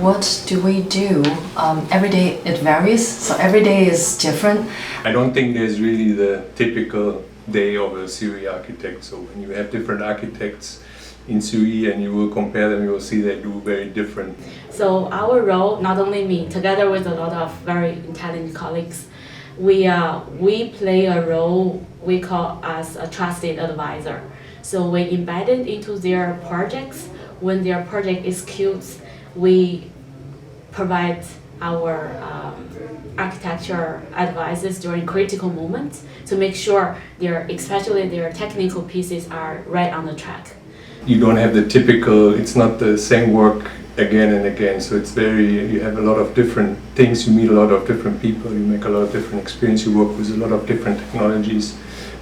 what do we do? Every day it varies, so every day is different. I don't think there's really the typical day of a COE architect. So when you have different architects in COE and you will compare them, you will see they do very different. So our role, not only me, together with a lot of very intelligent colleagues, we play a role we call as a trusted advisor. So we embed it into their projects. When their project executes, we provide our architecture advices during critical moments to make sure especially their technical pieces are right on the track. You don't have the typical, it's not the same work again and again, so you have a lot of different things, you meet a lot of different people, you make a lot of different experience, you work with a lot of different technologies,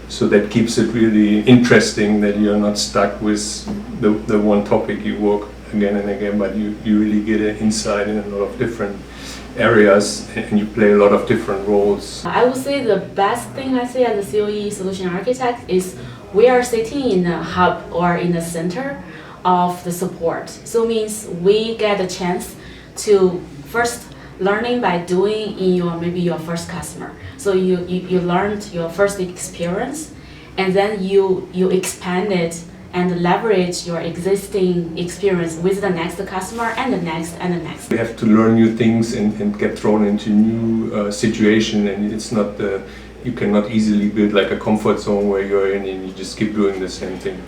so that keeps it really interesting that you're not stuck with the one topic. You work again and again, but you really get an insight in a lot of different areas and you play a lot of different roles. I would say the best thing I see as a COE solution architect is we are sitting in a hub or in the center of the support. So it means we get a chance to first learning by doing in maybe your first customer. So you learned your first experience and then you expand it and leverage your existing experience with the next customer and the next and the next. You have to learn new things and get thrown into new situation, and it's not you cannot easily build like a comfort zone where you're in and you just keep doing the same thing.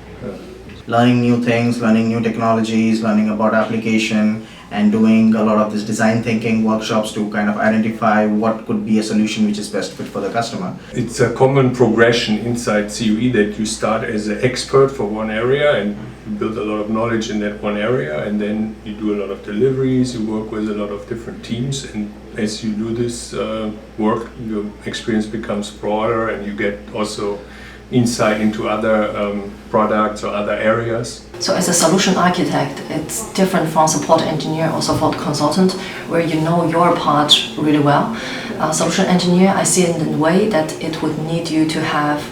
Learning new things, learning new technologies, learning about application, and doing a lot of this design thinking workshops to kind of identify what could be a solution which is best fit for the customer. It's a common progression inside COE that you start as an expert for one area and you build a lot of knowledge in that one area, and then you do a lot of deliveries, you work with a lot of different teams, and as you do this work, your experience becomes broader and you get also insight into other products or other areas. So as a solution architect, it's different from support engineer or support consultant, where you know your part really well. Solution engineer, I see it in the way that it would need you to have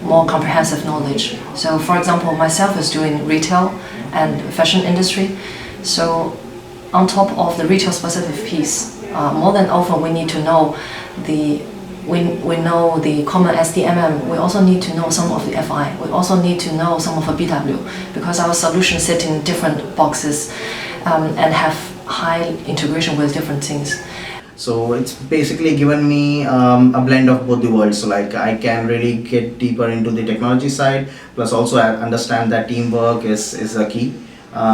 more comprehensive knowledge. So for example, myself is doing retail and fashion industry. So on top of the retail specific piece, more than often we need to know we know the common SDMM, we also need to know some of the FI, we also need to know some of the BW, because our solutions sit in different boxes and have high integration with different things. So it's basically given me a blend of both the worlds. So like I can really get deeper into the technology side, plus also I understand that teamwork is a key.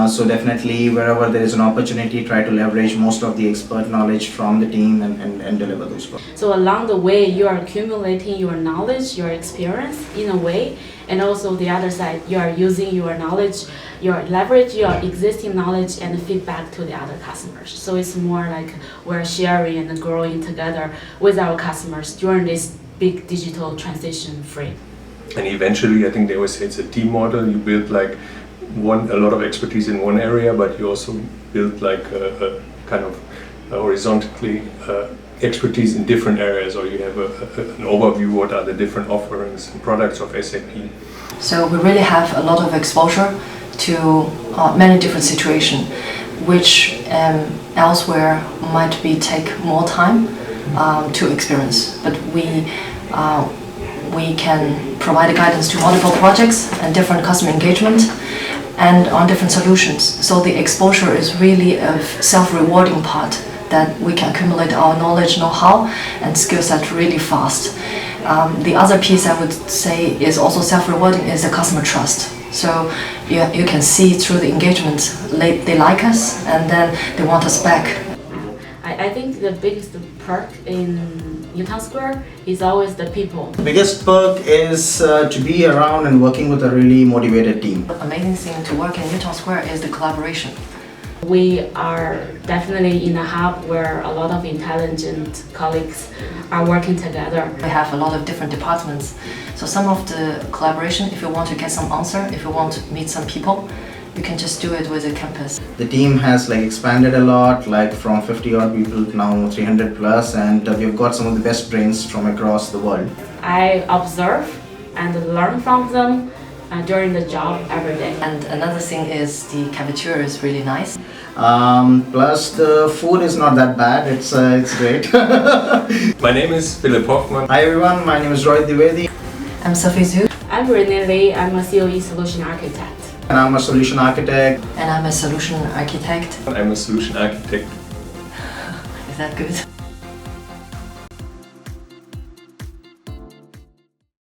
So definitely wherever there is an opportunity, try to leverage most of the expert knowledge from the team and deliver those products. So along the way, you are accumulating your knowledge, your experience in a way, and also the other side, you are using your knowledge, leverage your existing knowledge and feedback to the other customers. So it's more like we're sharing and growing together with our customers during this big digital transition frame. And eventually, I think they always say it's a team model. You build like a lot of expertise in one area, but you also build like a kind of horizontally expertise in different areas, or you have an overview what are the different offerings and products of SAP. So we really have a lot of exposure to many different situations, which elsewhere might take more time to experience. But we can provide guidance to multiple projects and different customer engagement and on different solutions. So the exposure is really a self-rewarding part that we can accumulate our knowledge, know-how, and skill set really fast. The other piece I would say is also self-rewarding is the customer trust. So you can see through the engagement, they like us and then they want us back. I think the biggest perk in Newtown Square is always the people. The biggest perk is to be around and working with a really motivated team. The amazing thing to work in Newtown Square is the collaboration. We are definitely in a hub where a lot of intelligent colleagues are working together. We have a lot of different departments. So some of the collaboration, if you want to get some answer, if you want to meet some people, you can just do it with the campus. The team has expanded a lot, from 50 odd people to now 300 plus, and we've got some of the best brains from across the world. I observe and learn from them during the job every day. And another thing is the cafeteria is really nice. Plus the food is not that bad. It's great. My name is Philip Hoffman. Hi everyone, my name is Rohit Dwivedi, I'm Sophie Zhu, I'm Renee Lee. I'm a COE solution architect. and I'm a solution architect. and I'm a solution architect. I'm a solution architect. Is that good?